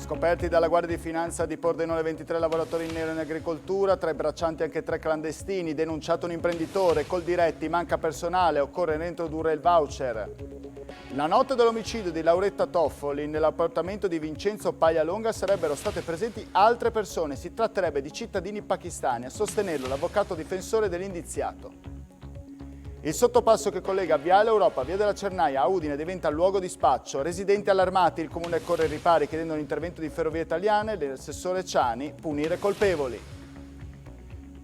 Scoperti dalla Guardia di Finanza di Pordenone 23 lavoratori in nero in agricoltura, 3 braccianti e anche 3 clandestini, denunciato un imprenditore, Coldiretti, manca personale, occorre reintrodurre il voucher. La notte dell'omicidio di Lauretta Toffoli, nell'appartamento di Vincenzo Paglialonga sarebbero state presenti altre persone, si tratterebbe di cittadini pakistani, a sostenerlo l'avvocato difensore dell'indiziato. Il sottopasso che collega Viale Europa, Via della Cernaia a Udine diventa luogo di spaccio. Residenti allarmati, il comune corre ai ripari chiedendo l'intervento di Ferrovie Italiane, l'assessore Ciani, punire colpevoli.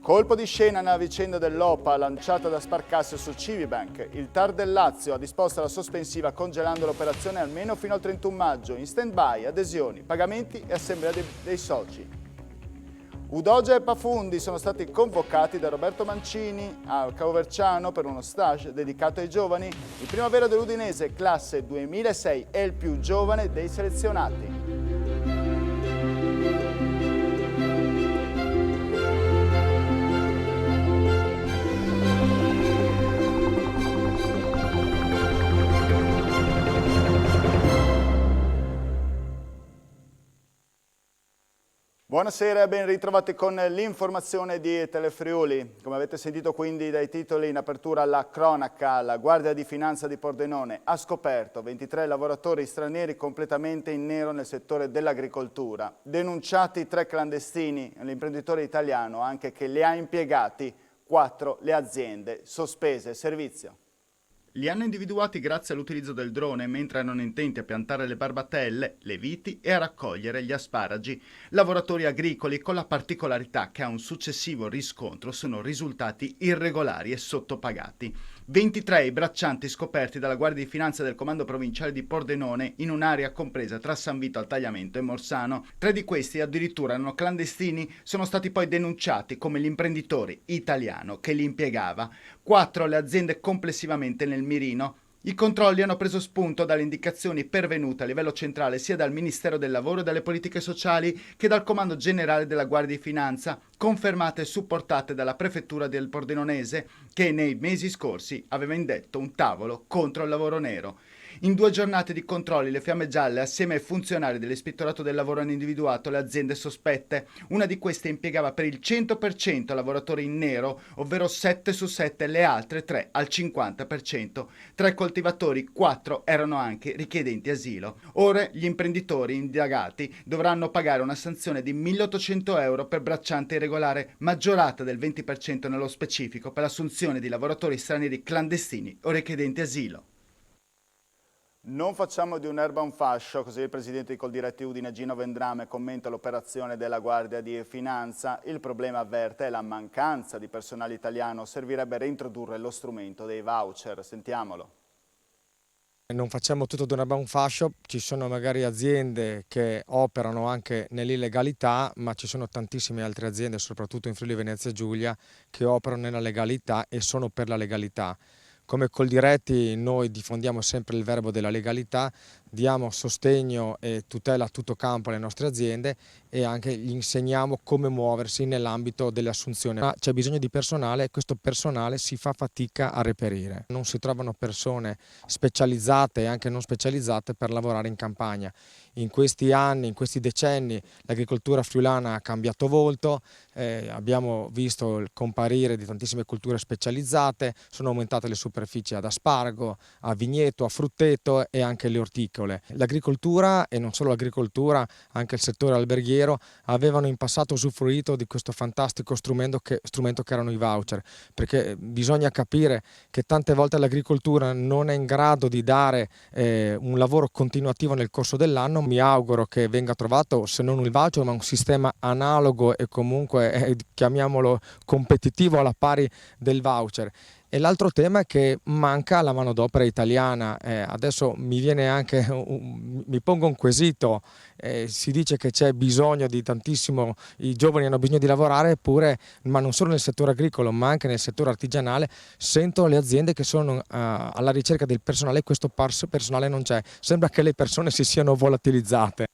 Colpo di scena nella vicenda dell'OPA lanciata da Sparcasse su Civibank. Il TAR del Lazio ha disposto la sospensiva congelando l'operazione almeno fino al 31 maggio, in stand-by, adesioni, pagamenti e assemblea dei soci. Udogia e Pafundi sono stati convocati da Roberto Mancini a Coverciano per uno stage dedicato ai giovani. Il Primavera dell'Udinese, classe 2006, è il più giovane dei selezionati. Buonasera e ben ritrovati con l'informazione di Telefriuli. Come avete sentito quindi dai titoli in apertura alla cronaca, la Guardia di Finanza di Pordenone ha scoperto 23 lavoratori stranieri completamente in nero nel settore dell'agricoltura. Denunciati 3 clandestini, l'imprenditore italiano anche che li ha impiegati, 4 le aziende sospese servizio. Li hanno individuati grazie all'utilizzo del drone mentre erano intenti a piantare le barbatelle, le viti e a raccogliere gli asparagi. Lavoratori agricoli con la particolarità che a un successivo riscontro sono risultati irregolari e sottopagati. 23 i braccianti scoperti dalla Guardia di Finanza del Comando Provinciale di Pordenone in un'area compresa tra San Vito al Tagliamento e Morsano. 3 di questi addirittura erano clandestini, sono stati poi denunciati come l'imprenditore italiano che li impiegava. 4 le aziende complessivamente nel mirino. I controlli hanno preso spunto dalle indicazioni pervenute a livello centrale sia dal Ministero del Lavoro e delle Politiche Sociali che dal Comando Generale della Guardia di Finanza, confermate e supportate dalla Prefettura del Pordenonese che nei mesi scorsi aveva indetto un tavolo contro il lavoro nero. In 2 giornate di controlli le Fiamme Gialle assieme ai funzionari dell'Ispettorato del Lavoro hanno individuato le aziende sospette. Una di queste impiegava per il 100% lavoratori in nero, ovvero 7 su 7, le altre 3 al 50%. Tra i coltivatori 4 erano anche richiedenti asilo. Ora gli imprenditori indagati dovranno pagare una sanzione di 1.800 euro per bracciante irregolare, maggiorata del 20% nello specifico per l'assunzione di lavoratori stranieri clandestini o richiedenti asilo. Non facciamo di un'erba un fascio, così il presidente di Coldiretti Udine Gino Vendrame commenta l'operazione della Guardia di Finanza. Il problema, avverte, è la mancanza di personale italiano. Servirebbe reintrodurre lo strumento dei voucher. Sentiamolo. Non facciamo tutto di un'erba un fascio, ci sono magari aziende che operano anche nell'illegalità, ma ci sono tantissime altre aziende, soprattutto in Friuli Venezia Giulia, che operano nella legalità e sono per la legalità. Come Coldiretti noi diffondiamo sempre il verbo della legalità, diamo sostegno e tutela a tutto campo alle nostre aziende e anche gli insegniamo come muoversi nell'ambito delle assunzioni. Ma c'è bisogno di personale e questo personale si fa fatica a reperire. Non si trovano persone specializzate e anche non specializzate per lavorare in campagna. In questi anni, in questi decenni, l'agricoltura friulana ha cambiato volto, abbiamo visto il comparire di tantissime culture specializzate, sono aumentate le superfici ad aspargo, a vigneto, a frutteto e anche le orticole. L'agricoltura, e non solo l'agricoltura, anche il settore alberghiero, avevano in passato usufruito di questo fantastico strumento che erano i voucher, perché bisogna capire che tante volte l'agricoltura non è in grado di dare un lavoro continuativo nel corso dell'anno. Mi auguro che venga trovato, se non il voucher, ma un sistema analogo e comunque, chiamiamolo competitivo alla pari del voucher. E l'altro tema è che manca la manodopera italiana. Adesso mi viene anche mi pongo un quesito, si dice che c'è bisogno di tantissimo, i giovani hanno bisogno di lavorare, eppure, ma non solo nel settore agricolo ma anche nel settore artigianale, sento le aziende che sono alla ricerca del personale e questo personale non c'è. Sembra che le persone si siano volatilizzate.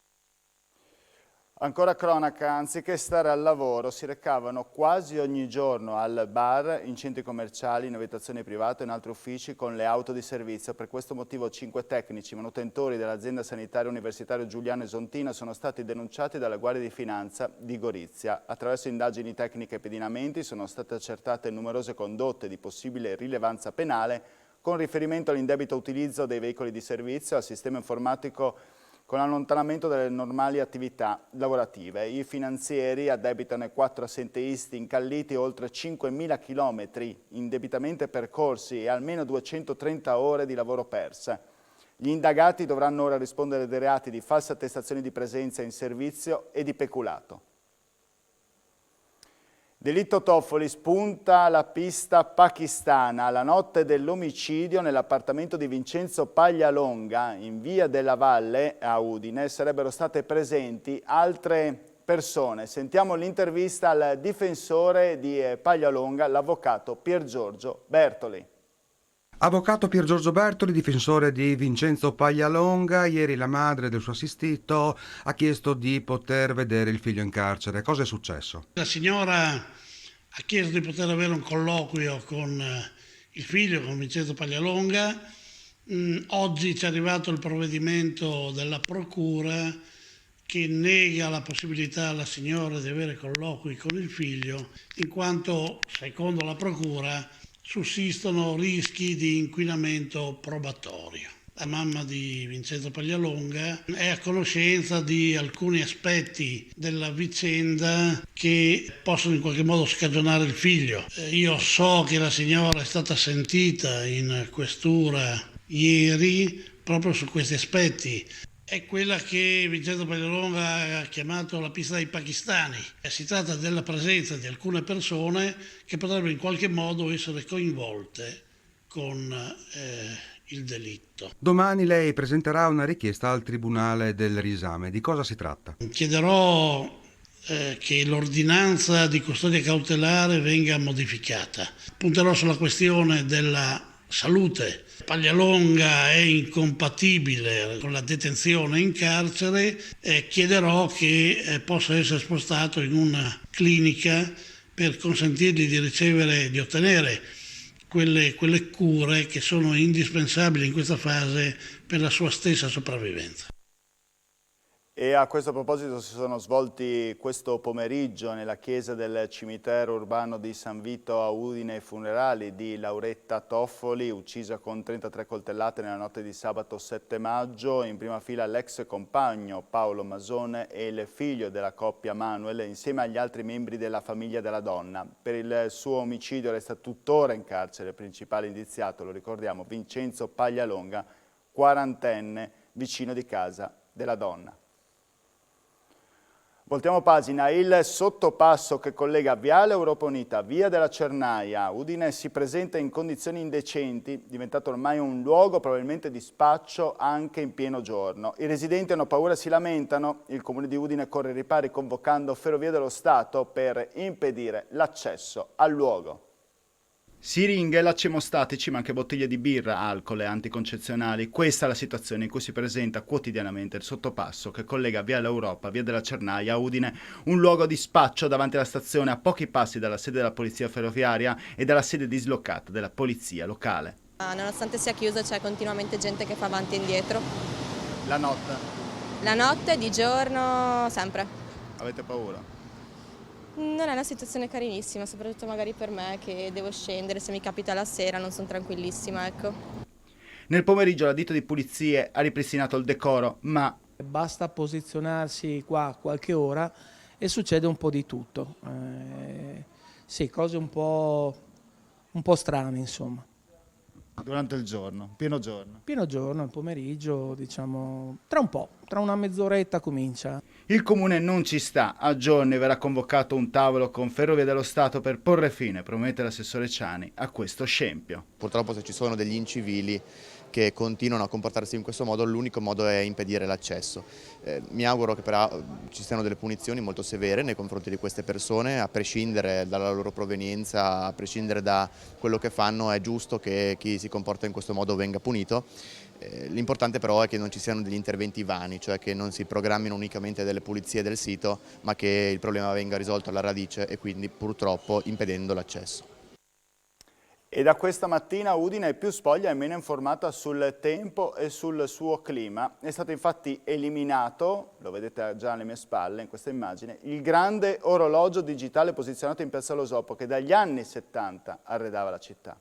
Ancora cronaca, anziché stare al lavoro, si recavano quasi ogni giorno al bar, in centri commerciali, in abitazioni private e in altri uffici con le auto di servizio. Per questo motivo 5 tecnici manutentori dell'azienda sanitaria universitaria Giuliano Esontina sono stati denunciati dalla Guardia di Finanza di Gorizia. Attraverso indagini tecniche e pedinamenti sono state accertate numerose condotte di possibile rilevanza penale con riferimento all'indebito utilizzo dei veicoli di servizio, al sistema informatico con allontanamento dalle normali attività lavorative. I finanzieri addebitano ai 4 assenteisti incalliti oltre 5.000 chilometri indebitamente percorsi e almeno 230 ore di lavoro perse. Gli indagati dovranno ora rispondere dei reati di falsa attestazione di presenza in servizio e di peculato. Delitto Toffoli, spunta la pista pakistana. La notte dell'omicidio nell'appartamento di Vincenzo Paglialonga, in via della Valle a Udine, sarebbero state presenti altre persone. Sentiamo l'intervista al difensore di Paglialonga, l'avvocato Piergiorgio Bertoli. Avvocato Piergiorgio Bertoli, difensore di Vincenzo Paglialonga. Ieri la madre del suo assistito ha chiesto di poter vedere il figlio in carcere. Cosa è successo? La signora ha chiesto di poter avere un colloquio con il figlio, con Vincenzo Paglialonga. Oggi ci è arrivato il provvedimento della procura che nega la possibilità alla signora di avere colloqui con il figlio, in quanto, secondo la procura, sussistono rischi di inquinamento probatorio. La mamma di Vincenzo Paglialonga è a conoscenza di alcuni aspetti della vicenda che possono in qualche modo scagionare il figlio. Io so che la signora è stata sentita in questura ieri proprio su questi aspetti. È quella che Vincenzo Paglialonga ha chiamato la pista dei pakistani. Si tratta della presenza di alcune persone che potrebbero in qualche modo essere coinvolte con il delitto. Domani lei presenterà una richiesta al Tribunale del riesame. Di cosa si tratta? Chiederò che l'ordinanza di custodia cautelare venga modificata. Punterò sulla questione della salute. Paglialonga è incompatibile con la detenzione in carcere e chiederò che possa essere spostato in una clinica per consentirgli di ricevere, di ottenere quelle cure che sono indispensabili in questa fase per la sua stessa sopravvivenza. E a questo proposito si sono svolti questo pomeriggio nella chiesa del cimitero urbano di San Vito a Udine i funerali di Lauretta Toffoli, uccisa con 33 coltellate nella notte di sabato 7 maggio. In prima fila l'ex compagno Paolo Masone e il figlio della coppia Manuel, insieme agli altri membri della famiglia della donna. Per il suo omicidio resta tuttora in carcere il principale indiziato, lo ricordiamo, Vincenzo Paglialonga, 40enne, vicino di casa della donna. Voltiamo pagina, il sottopasso che collega Viale Europa Unita, via della Cernaia, Udine si presenta in condizioni indecenti, diventato ormai un luogo probabilmente di spaccio anche in pieno giorno. I residenti hanno paura e si lamentano, il Comune di Udine corre ai ripari convocando Ferrovie dello Stato per impedire l'accesso al luogo. Siringhe, lacci emostatici, ma anche bottiglie di birra, alcol e anticoncezionali. Questa è la situazione in cui si presenta quotidianamente il sottopasso che collega Via l'Europa, Via della Cernaia a Udine, un luogo di spaccio davanti alla stazione a pochi passi dalla sede della polizia ferroviaria e dalla sede dislocata della polizia locale. Nonostante sia chiuso c'è continuamente gente che fa avanti e indietro. La notte? La notte, di giorno, sempre. Avete paura? Non è una situazione carinissima, soprattutto magari per me che devo scendere, se mi capita la sera non sono tranquillissima, ecco. Nel pomeriggio la ditta di pulizie ha ripristinato il decoro, ma basta posizionarsi qua qualche ora e succede un po' di tutto. Sì, cose un po' strane, insomma. durante il giorno, pieno giorno? Pieno giorno, il pomeriggio, diciamo, tra un po', tra una mezz'oretta comincia. Il Comune non ci sta, a giorni verrà convocato un tavolo con Ferrovie dello Stato per porre fine, promette l'assessore Ciani, a questo scempio. Purtroppo se ci sono degli incivili che continuano a comportarsi in questo modo, l'unico modo è impedire l'accesso. Mi auguro che però ci siano delle punizioni molto severe nei confronti di queste persone, a prescindere dalla loro provenienza, a prescindere da quello che fanno. È giusto che chi si comporta in questo modo venga punito. L'importante però è che non ci siano degli interventi vani, cioè che non si programmino unicamente delle pulizie del sito, ma che il problema venga risolto alla radice e quindi purtroppo impedendo l'accesso. E da questa mattina Udine è più spoglia e meno informata sul tempo e sul suo clima. È stato infatti eliminato, lo vedete già alle mie spalle in questa immagine, il grande orologio digitale posizionato in Piazza Lo Soppo che dagli anni 70 arredava la città.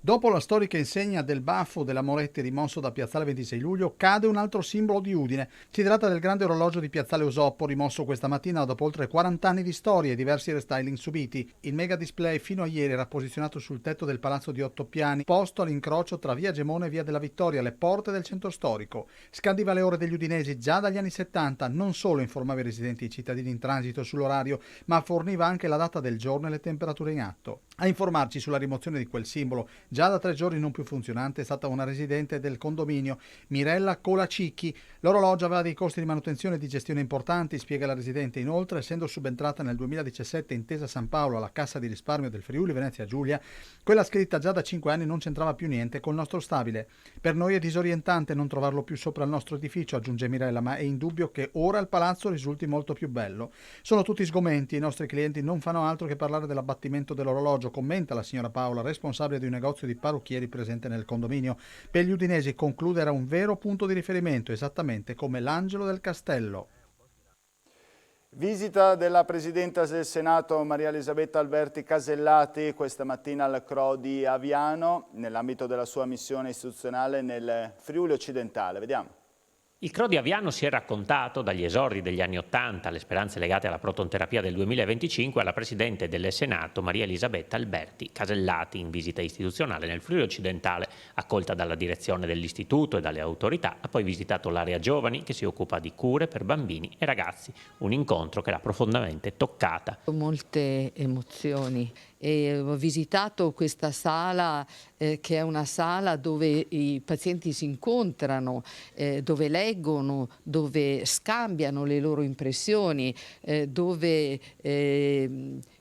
Dopo la storica insegna del baffo della Moretti rimosso da Piazzale 26 luglio, cade un altro simbolo di Udine. Si tratta del grande orologio di Piazzale Osoppo, rimosso questa mattina dopo oltre 40 anni di storia e diversi restyling subiti. Il mega display fino a ieri era posizionato sul tetto del palazzo di 8 piani, posto all'incrocio tra via Gemona e via della Vittoria, le porte del centro storico. Scandiva le ore degli udinesi già dagli anni 70, non solo informava i residenti e i cittadini in transito sull'orario, ma forniva anche la data del giorno e le temperature in atto. A informarci sulla rimozione di quel simbolo, già da 3 giorni non più funzionante, è stata una residente del condominio, Mirella Colacicchi. L'orologio aveva dei costi di manutenzione e di gestione importanti, spiega la residente. Inoltre, essendo subentrata nel 2017 Intesa San Paolo alla Cassa di risparmio del Friuli Venezia Giulia, quella scritta già da 5 anni non c'entrava più niente col nostro stabile. Per noi è disorientante non trovarlo più sopra il nostro edificio, aggiunge Mirella, ma è indubbio che ora il palazzo risulti molto più bello. Sono tutti sgomenti, i nostri clienti non fanno altro che parlare dell'abbattimento dell'orologio, commenta la signora Paola, responsabile di un negozio di parrucchieri presente nel condominio. Per gli udinesi conclude era un vero punto di riferimento, esattamente come l'angelo del castello. Visita della Presidenta del Senato Maria Elisabetta Alberti Casellati questa mattina al CRO di Aviano nell'ambito della sua missione istituzionale nel Friuli occidentale. Vediamo. Il CRO di Aviano si è raccontato dagli esordi degli anni '80, alle speranze legate alla protonterapia del 2025, alla Presidente del Senato Maria Elisabetta Alberti Casellati in visita istituzionale nel Friuli occidentale, accolta dalla direzione dell'istituto e dalle autorità. Ha poi visitato l'area giovani che si occupa di cure per bambini e ragazzi, un incontro che l'ha profondamente toccata. Molte emozioni e ho visitato questa sala che è una sala dove i pazienti si incontrano, dove leggono, dove scambiano le loro impressioni, dove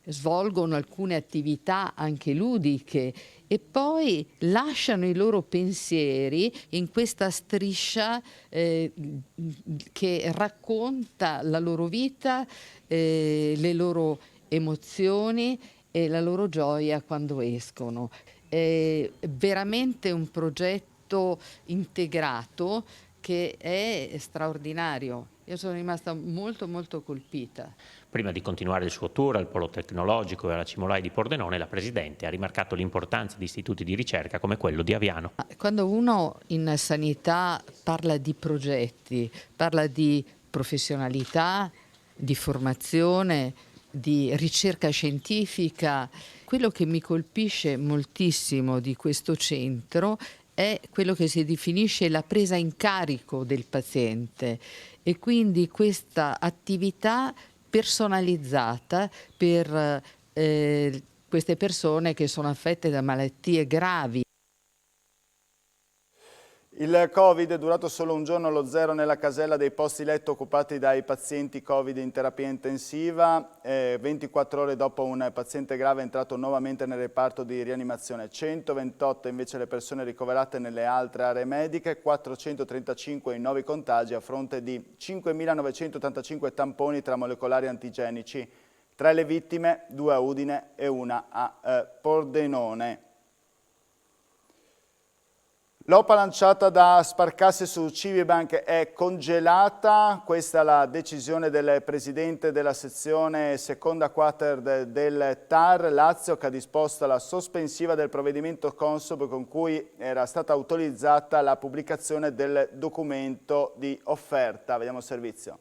svolgono alcune attività anche ludiche e poi lasciano i loro pensieri in questa striscia che racconta la loro vita, le loro emozioni e la loro gioia quando escono. È veramente un progetto integrato che è straordinario. Io sono rimasta molto colpita. Prima di continuare il suo tour al Polo Tecnologico e alla Cimolai di Pordenone, la Presidente ha rimarcato l'importanza di istituti di ricerca come quello di Aviano. Quando uno in sanità parla di progetti, parla di professionalità, di formazione, di ricerca scientifica, quello che mi colpisce moltissimo di questo centro è quello che si definisce la presa in carico del paziente e quindi questa attività personalizzata per queste persone che sono affette da malattie gravi. Il Covid è durato solo un giorno allo zero nella casella dei posti letto occupati dai pazienti Covid in terapia intensiva. 24 ore dopo un paziente grave è entrato nuovamente nel reparto di rianimazione. 128 invece le persone ricoverate nelle altre aree mediche, 435 i nuovi contagi a fronte di 5.985 tamponi tra molecolari antigenici. 3 le vittime, 2 a Udine e 1 a Pordenone. L'OPA lanciata da Sparcasse su Civibank è congelata, questa è la decisione del Presidente della sezione seconda quater del TAR Lazio che ha disposto la sospensiva del provvedimento Consob con cui era stata autorizzata la pubblicazione del documento di offerta. Vediamo il servizio.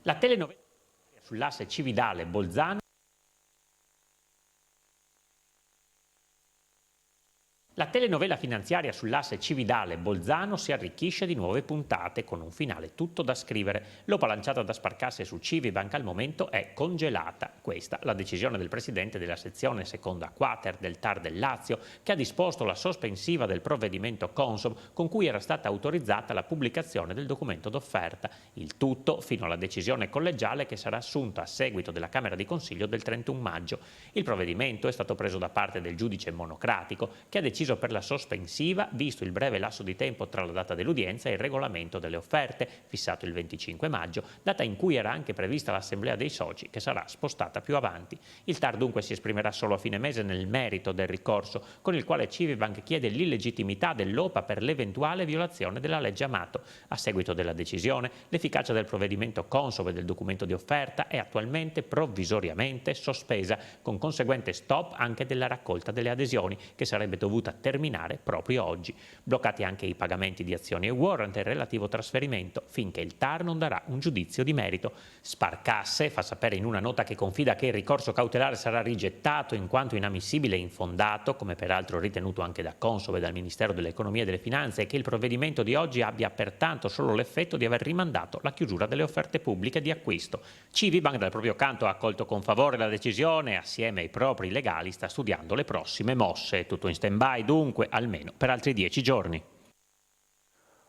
La telenovela sull'asse Cividale-Bolzano La telenovela finanziaria sull'asse Cividale-Bolzano si arricchisce di nuove puntate con un finale tutto da scrivere. L'OPA lanciata da Sparcasse su Civibank al momento è congelata. Questa la decisione del presidente della sezione seconda quater del TAR del Lazio, che ha disposto la sospensiva del provvedimento Consob con cui era stata autorizzata la pubblicazione del documento d'offerta. Il tutto fino alla decisione collegiale che sarà assunta a seguito della Camera di Consiglio del 31 maggio. Il provvedimento è stato preso da parte del giudice monocratico che ha deciso per la sospensiva, visto il breve lasso di tempo tra la data dell'udienza e il regolamento delle offerte, fissato il 25 maggio, data in cui era anche prevista l'assemblea dei soci, che sarà spostata più avanti. Il TAR dunque si esprimerà solo a fine mese nel merito del ricorso, con il quale Civibank chiede l'illegittimità dell'OPA per l'eventuale violazione della legge Amato. A seguito della decisione, l'efficacia del provvedimento Consob e del documento di offerta è attualmente provvisoriamente sospesa, con conseguente stop anche della raccolta delle adesioni, che sarebbe dovuta terminare proprio oggi. Bloccati anche i pagamenti di azioni e warrant e il relativo trasferimento, finché il TAR non darà un giudizio di merito. Sparcasse fa sapere in una nota che confida che il ricorso cautelare sarà rigettato in quanto inammissibile e infondato, come peraltro ritenuto anche da Consob e dal Ministero dell'Economia e delle Finanze, e che il provvedimento di oggi abbia pertanto solo l'effetto di aver rimandato la chiusura delle offerte pubbliche di acquisto. Civibank dal proprio canto ha accolto con favore la decisione e assieme ai propri legali sta studiando le prossime mosse. Tutto in stand-by dunque, almeno per altri 10 giorni.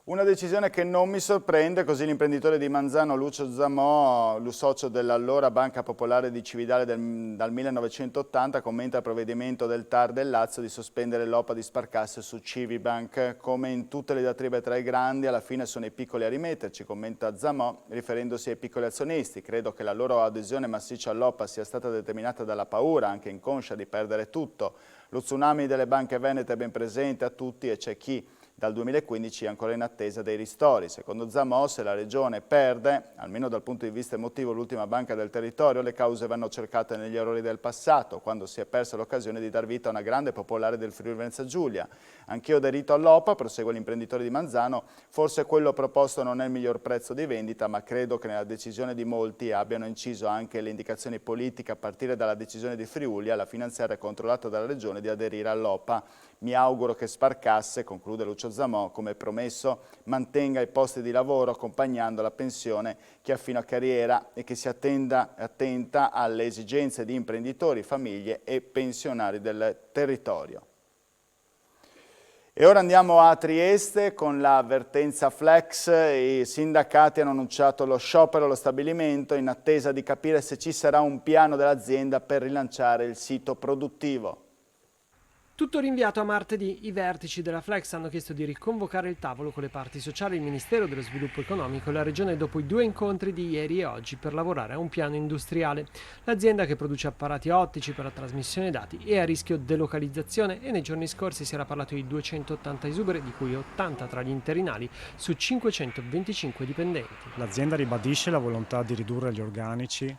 Una decisione che non mi sorprende, così l'imprenditore di Manzano Lucio Zamò, socio dell'allora Banca Popolare di Cividale dal 1980, commenta il provvedimento del TAR del Lazio di sospendere l'OPA di Sparcasse su Civibank. Come in tutte le diatribe tra i grandi, alla fine sono i piccoli a rimetterci, commenta Zamò, riferendosi ai piccoli azionisti. Credo che la loro adesione massiccia all'OPA sia stata determinata dalla paura, anche inconscia, di perdere tutto. Lo tsunami delle banche venete è ben presente a tutti e c'è chi dal 2015 è ancora in attesa dei ristori. Secondo Zamò, se la Regione perde, almeno dal punto di vista emotivo, l'ultima banca del territorio, le cause vanno cercate negli errori del passato, quando si è persa l'occasione di dar vita a una grande popolare del Friuli Venezia Giulia. Anch'io aderito all'OPA, prosegue l'imprenditore di Manzano, forse quello proposto non è il miglior prezzo di vendita, ma credo che nella decisione di molti abbiano inciso anche le indicazioni politiche a partire dalla decisione di Friuli, alla finanziaria controllata dalla Regione, di aderire all'OPA. Mi auguro che Sparcasse, conclude Lucio Zamò, come promesso, mantenga i posti di lavoro accompagnando la pensione chi ha fino a carriera e che si attenta alle esigenze di imprenditori, famiglie e pensionari del territorio. E ora andiamo a Trieste con l'avvertenza Flex. I sindacati hanno annunciato lo sciopero allo stabilimento in attesa di capire se ci sarà un piano dell'azienda per rilanciare il sito produttivo. Tutto rinviato a martedì. I vertici della Flex hanno chiesto di riconvocare il tavolo con le parti sociali, il Ministero dello Sviluppo Economico e la Regione dopo i 2 incontri di ieri e oggi per lavorare a un piano industriale. L'azienda, che produce apparati ottici per la trasmissione dati, è a rischio delocalizzazione e nei giorni scorsi si era parlato di 280 esuberi, di cui 80 tra gli interinali, su 525 dipendenti. L'azienda ribadisce la volontà di ridurre gli organici.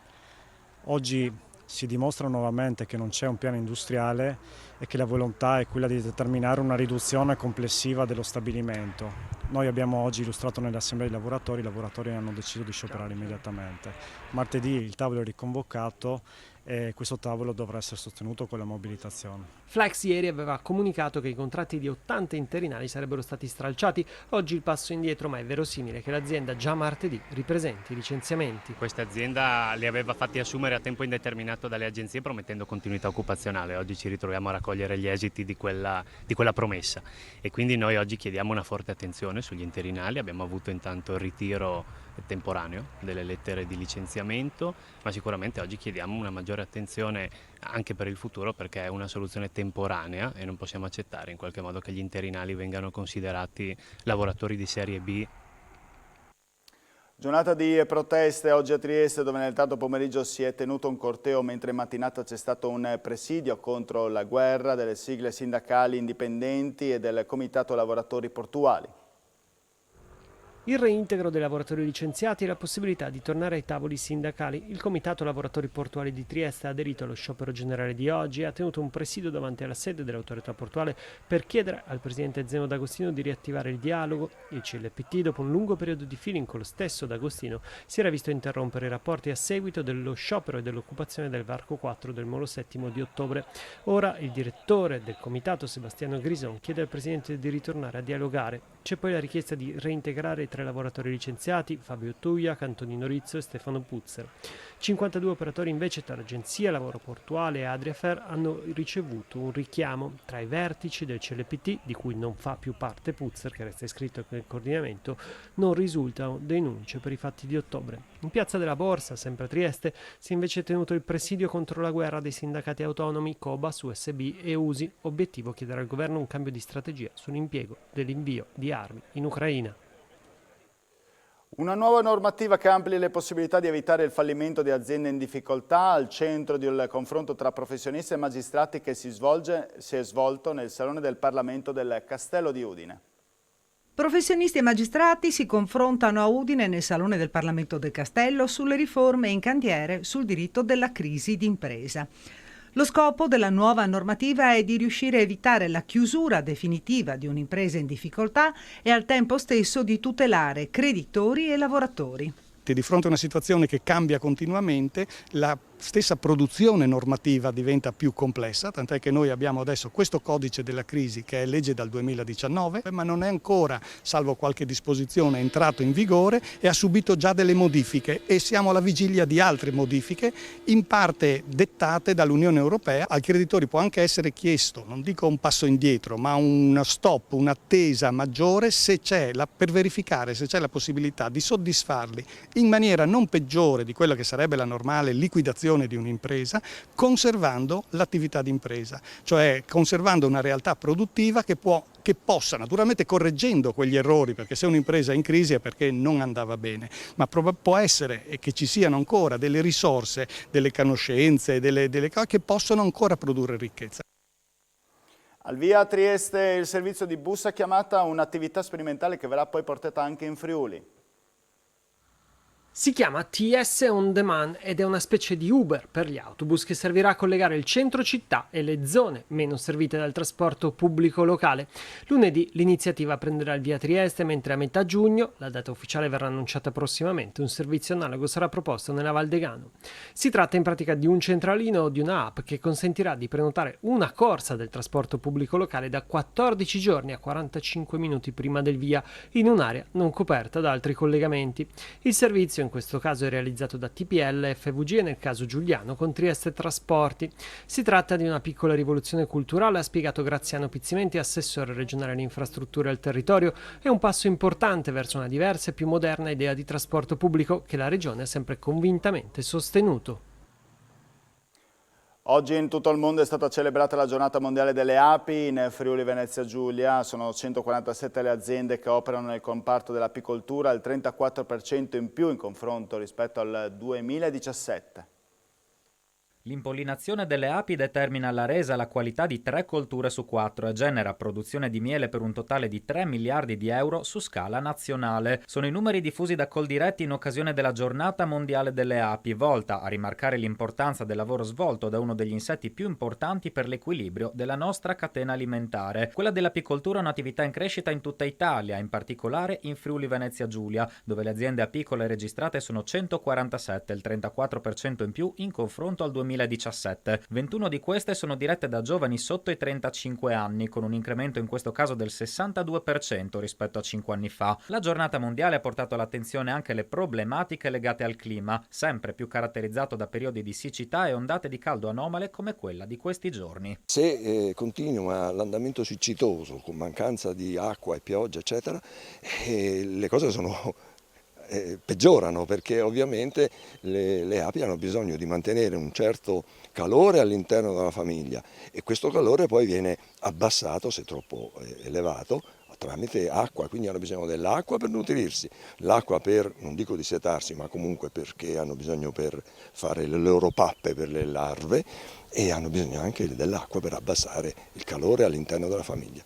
Oggi si dimostra nuovamente che non c'è un piano industriale e che la volontà è quella di determinare una riduzione complessiva dello stabilimento. Noi abbiamo oggi illustrato nelle assemblee i lavoratori hanno deciso di scioperare immediatamente. Martedì il tavolo è riconvocato e questo tavolo dovrà essere sostenuto con la mobilitazione. Flex ieri aveva comunicato che i contratti di 80 interinali sarebbero stati stralciati. Oggi il passo indietro, ma è verosimile che l'azienda già martedì ripresenti i licenziamenti. Questa azienda li aveva fatti assumere a tempo indeterminato dalle agenzie promettendo continuità occupazionale. Oggi ci ritroviamo a raccogliere gli esiti di quella promessa e quindi noi oggi chiediamo una forte attenzione sugli interinali. Abbiamo avuto intanto il ritiro temporaneo delle lettere di licenziamento, ma sicuramente oggi chiediamo una maggiore attenzione anche per il futuro, perché è una soluzione temporanea e non possiamo accettare in qualche modo che gli interinali vengano considerati lavoratori di serie B. Giornata di proteste oggi a Trieste, dove nel tardo pomeriggio si è tenuto un corteo, mentre in mattinata c'è stato un presidio contro la guerra delle sigle sindacali indipendenti e del Comitato Lavoratori Portuali. il reintegro dei lavoratori licenziati e la possibilità di tornare ai tavoli sindacali. Il Comitato Lavoratori Portuali di Trieste ha aderito allo sciopero generale di oggi e ha tenuto un presidio davanti alla sede dell'autorità portuale per chiedere al presidente Zeno D'Agostino di riattivare il dialogo. Il CLPT, dopo un lungo periodo di feeling con lo stesso D'Agostino, si era visto interrompere i rapporti a seguito dello sciopero e dell'occupazione del varco 4 del Molo VII di ottobre. Ora il direttore del comitato, Sebastiano Grison, chiede al presidente di ritornare a dialogare. C'è poi la richiesta di reintegrare i 3 lavoratori licenziati, Fabio Tuiac, Antonino Rizzo e Stefano Puzzer. 52 operatori invece tra l'Agenzia Lavoro Portuale e Adriafer hanno ricevuto un richiamo. Tra i vertici del CLPT, di cui non fa più parte Puzzer, che resta iscritto nel coordinamento, non risultano denunce per i fatti di ottobre. In Piazza della Borsa, sempre a Trieste, si è invece tenuto il presidio contro la guerra dei sindacati autonomi Cobas, USB e USI. Obiettivo: chiedere al governo un cambio di strategia sull'impiego dell'invio di armi in Ucraina. Una nuova normativa che ampli le possibilità di evitare il fallimento di aziende in difficoltà, al centro di un confronto tra professionisti e magistrati che si è svolto nel Salone del Parlamento del Castello di Udine. Professionisti e magistrati si confrontano a Udine nel Salone del Parlamento del Castello sulle riforme in cantiere sul diritto della crisi d'impresa. Lo scopo della nuova normativa è di riuscire a evitare la chiusura definitiva di un'impresa in difficoltà e al tempo stesso di tutelare creditori e lavoratori. Di fronte a una situazione che cambia continuamente, la stessa produzione normativa diventa più complessa, tant'è che noi abbiamo adesso questo codice della crisi che è legge dal 2019, ma non è ancora, salvo qualche disposizione, entrato in vigore e ha subito già delle modifiche e siamo alla vigilia di altre modifiche, in parte dettate dall'Unione Europea. Ai creditori può anche essere chiesto, non dico un passo indietro, ma uno stop, un'attesa maggiore per verificare se c'è la possibilità di soddisfarli in maniera non peggiore di quella che sarebbe la normale liquidazione di un'impresa, conservando l'attività di impresa, cioè conservando una realtà produttiva che possa, naturalmente correggendo quegli errori, perché se un'impresa è in crisi è perché non andava bene, ma può essere che ci siano ancora delle risorse, delle conoscenze, delle cose che possono ancora produrre ricchezza. Al via a Trieste il servizio di bus a chiamata, un'attività sperimentale che verrà poi portata anche in Friuli. Si chiama TS On Demand ed è una specie di Uber per gli autobus che servirà a collegare il centro città e le zone meno servite dal trasporto pubblico locale. Lunedì l'iniziativa prenderà il via a Trieste, mentre a metà giugno, la data ufficiale verrà annunciata prossimamente, un servizio analogo sarà proposto nella Val Degano. Si tratta in pratica di un centralino o di una app che consentirà di prenotare una corsa del trasporto pubblico locale da 14 giorni a 45 minuti prima del via, in un'area non coperta da altri collegamenti. Il servizio in questo caso è realizzato da TPL e FVG e nel caso Giuliano con Trieste Trasporti. Si tratta di una piccola rivoluzione culturale, ha spiegato Graziano Pizzimenti, assessore regionale alle infrastrutture e al territorio. È un passo importante verso una diversa e più moderna idea di trasporto pubblico che la regione ha sempre convintamente sostenuto. Oggi in tutto il mondo è stata celebrata la giornata mondiale delle api. In Friuli Venezia Giulia sono 147 le aziende che operano nel comparto dell'apicoltura, il 34% in più in confronto rispetto al 2017. L'impollinazione delle api determina la resa e la qualità di 3 colture su 4 e genera produzione di miele per un totale di 3 miliardi di euro su scala nazionale. Sono i numeri diffusi da Coldiretti in occasione della giornata mondiale delle api, volta a rimarcare l'importanza del lavoro svolto da uno degli insetti più importanti per l'equilibrio della nostra catena alimentare. Quella dell'apicoltura è un'attività in crescita in tutta Italia, in particolare in Friuli Venezia Giulia, dove le aziende apicole registrate sono 147, il 34% in più in confronto al 2017. 21 di queste sono dirette da giovani sotto i 35 anni, con un incremento in questo caso del 62% rispetto a 5 anni fa. La giornata mondiale ha portato all'attenzione anche le problematiche legate al clima, sempre più caratterizzato da periodi di siccità e ondate di caldo anomale come quella di questi giorni. Se continua l'andamento siccitoso, con mancanza di acqua e pioggia, eccetera, le cose peggiorano, perché ovviamente le api hanno bisogno di mantenere un certo calore all'interno della famiglia e questo calore poi viene abbassato, se troppo elevato, tramite acqua, quindi hanno bisogno dell'acqua per nutrirsi, l'acqua per, non dico dissetarsi, ma comunque perché hanno bisogno per fare le loro pappe per le larve e hanno bisogno anche dell'acqua per abbassare il calore all'interno della famiglia.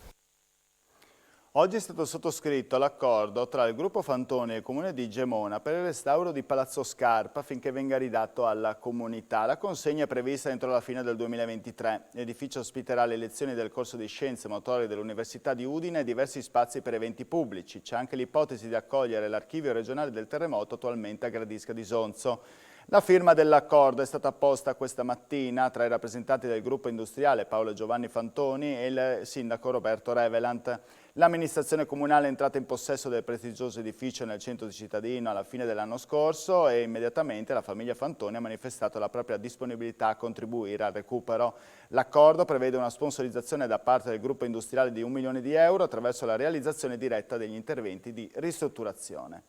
Oggi è stato sottoscritto l'accordo tra il gruppo Fantoni e il comune di Gemona per il restauro di Palazzo Scarpa affinché venga ridato alla comunità. La consegna è prevista entro la fine del 2023. L'edificio ospiterà le lezioni del corso di Scienze Motorie dell'Università di Udine e diversi spazi per eventi pubblici. C'è anche l'ipotesi di accogliere l'archivio regionale del terremoto attualmente a Gradisca di Sonzo. La firma dell'accordo è stata posta questa mattina tra i rappresentanti del gruppo industriale Paolo e Giovanni Fantoni e il sindaco Roberto Revelant. L'amministrazione comunale è entrata in possesso del prestigioso edificio nel centro di cittadino alla fine dell'anno scorso e immediatamente la famiglia Fantoni ha manifestato la propria disponibilità a contribuire al recupero. L'accordo prevede una sponsorizzazione da parte del gruppo industriale di 1 milione di euro attraverso la realizzazione diretta degli interventi di ristrutturazione.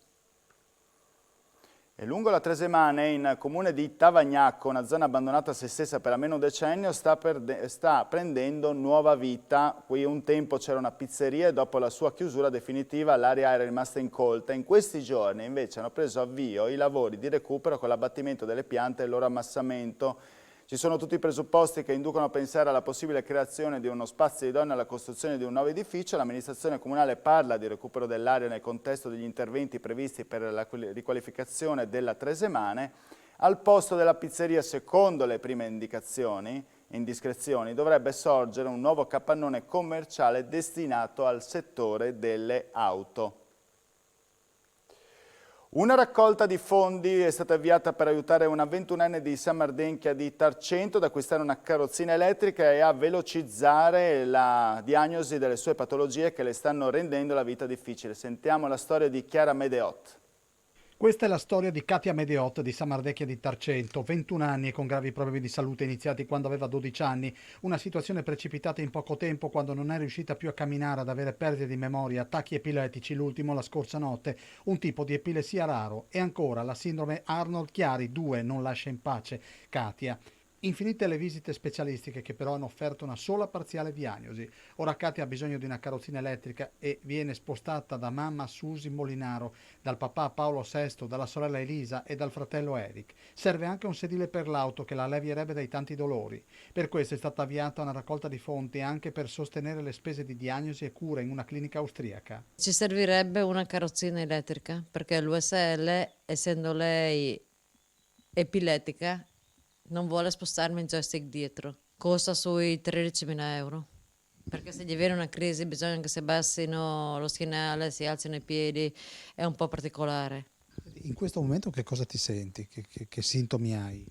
E lungo la Tresemane, in comune di Tavagnacco, una zona abbandonata a se stessa per almeno un decennio, sta prendendo nuova vita. Qui un tempo c'era una pizzeria e dopo la sua chiusura definitiva l'area era rimasta incolta. In questi giorni invece hanno preso avvio i lavori di recupero con l'abbattimento delle piante e il loro ammassamento. Ci sono tutti i presupposti che inducono a pensare alla possibile creazione di uno spazio idoneo alla costruzione di un nuovo edificio. L'amministrazione comunale parla di recupero dell'area nel contesto degli interventi previsti per la riqualificazione della Tresemane. Al posto della pizzeria, secondo le prime indiscrezioni, dovrebbe sorgere un nuovo capannone commerciale destinato al settore delle auto. Una raccolta di fondi è stata avviata per aiutare una 21enne di San Mardenchia di Tarcento ad acquistare una carrozzina elettrica e a velocizzare la diagnosi delle sue patologie che le stanno rendendo la vita difficile. Sentiamo la storia di Chiara Medeot. Questa è la storia di Katia Medeot di San Mardenchia di Tarcento, 21 anni e con gravi problemi di salute iniziati quando aveva 12 anni, una situazione precipitata in poco tempo quando non è riuscita più a camminare, ad avere perdite di memoria, attacchi epilettici, l'ultimo la scorsa notte, un tipo di epilessia raro e ancora la sindrome Arnold-Chiari 2 non lascia in pace Katia. Infinite le visite specialistiche che però hanno offerto una sola parziale diagnosi. Ora Katia ha bisogno di una carrozzina elettrica e viene spostata da mamma Susi Molinaro, dal papà Paolo Sesto, dalla sorella Elisa e dal fratello Eric. Serve anche un sedile per l'auto che la allevierebbe dai tanti dolori. Per questo è stata avviata una raccolta di fondi anche per sostenere le spese di diagnosi e cura in una clinica austriaca. Ci servirebbe una carrozzina elettrica perché l'USL, essendo lei epilettica, non vuole spostarmi in joystick dietro. Costa sui 13.000 euro. Perché se gli viene una crisi bisogna che si abbassino lo schienale, si alzino i piedi, è un po' particolare. In questo momento che cosa ti senti? Che sintomi hai?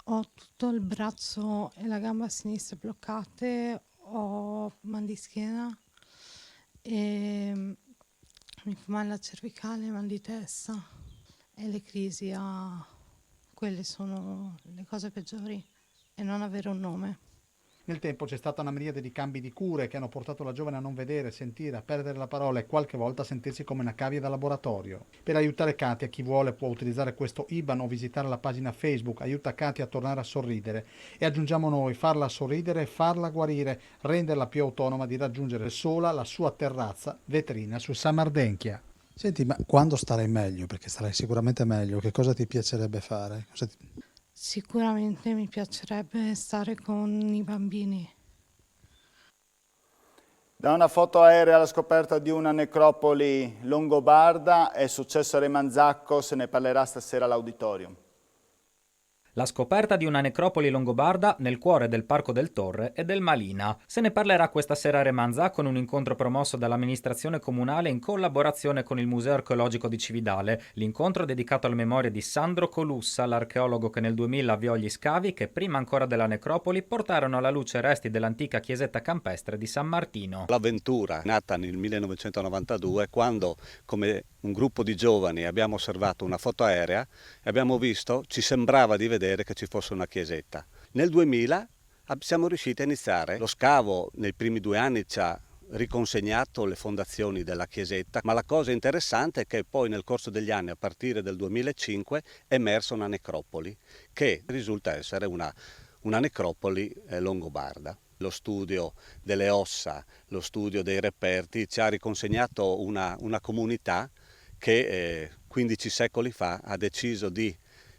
Ho tutto il braccio e la gamba sinistra bloccate, ho mal di schiena e mi fa male la cervicale, mal di testa e le crisi quelle sono le cose peggiori e non avere un nome. Nel tempo c'è stata una miriade di cambi di cure che hanno portato la giovane a non vedere, sentire, a perdere la parola e qualche volta a sentirsi come una cavia da laboratorio. Per aiutare Katia, chi vuole può utilizzare questo IBAN o visitare la pagina Facebook Aiuta Katia a tornare a sorridere. E aggiungiamo noi, farla sorridere, farla guarire, renderla più autonoma di raggiungere sola la sua terrazza vetrina su San Mardenchia. Senti, ma quando starai meglio, perché starai sicuramente meglio, che cosa ti piacerebbe fare? Sicuramente mi piacerebbe stare con i bambini. Da una foto aerea alla scoperta di una necropoli longobarda è successo a Remanzacco, se ne parlerà stasera all'auditorium. La scoperta di una necropoli longobarda nel cuore del Parco del Torre e del Malina. Se ne parlerà questa sera a Remanza con un incontro promosso dall'amministrazione comunale in collaborazione con il Museo Archeologico di Cividale. L'incontro dedicato alla memoria di Sandro Colussa, l'archeologo che nel 2000 avviò gli scavi che prima ancora della necropoli portarono alla luce resti dell'antica chiesetta campestre di San Martino. L'avventura nata nel 1992 quando, come un gruppo di giovani, abbiamo osservato una foto aerea e abbiamo visto, ci sembrava di vedere che ci fosse una chiesetta. Nel 2000 siamo riusciti a iniziare. Lo scavo nei primi 2 anni ci ha riconsegnato le fondazioni della chiesetta, ma la cosa interessante è che poi nel corso degli anni, a partire del 2005, è emersa una necropoli che risulta essere una necropoli longobarda. Lo studio delle ossa, lo studio dei reperti ci ha riconsegnato una comunità che 15 secoli fa ha deciso di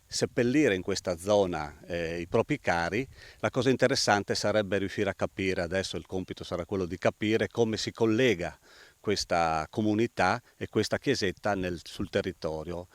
seppellire in questa zona i propri cari. La cosa interessante sarebbe riuscire a capire, adesso il compito sarà quello di capire come si collega questa comunità e questa chiesetta sul territorio.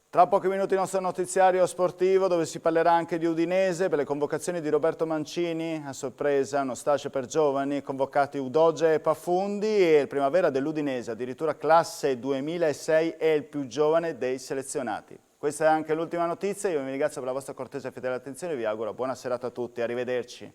Tra pochi minuti il nostro notiziario sportivo, dove si parlerà anche di Udinese per le convocazioni di Roberto Mancini, a sorpresa uno stage per giovani, convocati Udoge e Pafundi, e il Primavera dell'Udinese, addirittura classe 2006, è il più giovane dei selezionati. Questa è anche l'ultima notizia, io vi ringrazio per la vostra cortese e fedele attenzione e vi auguro buona serata a tutti, arrivederci.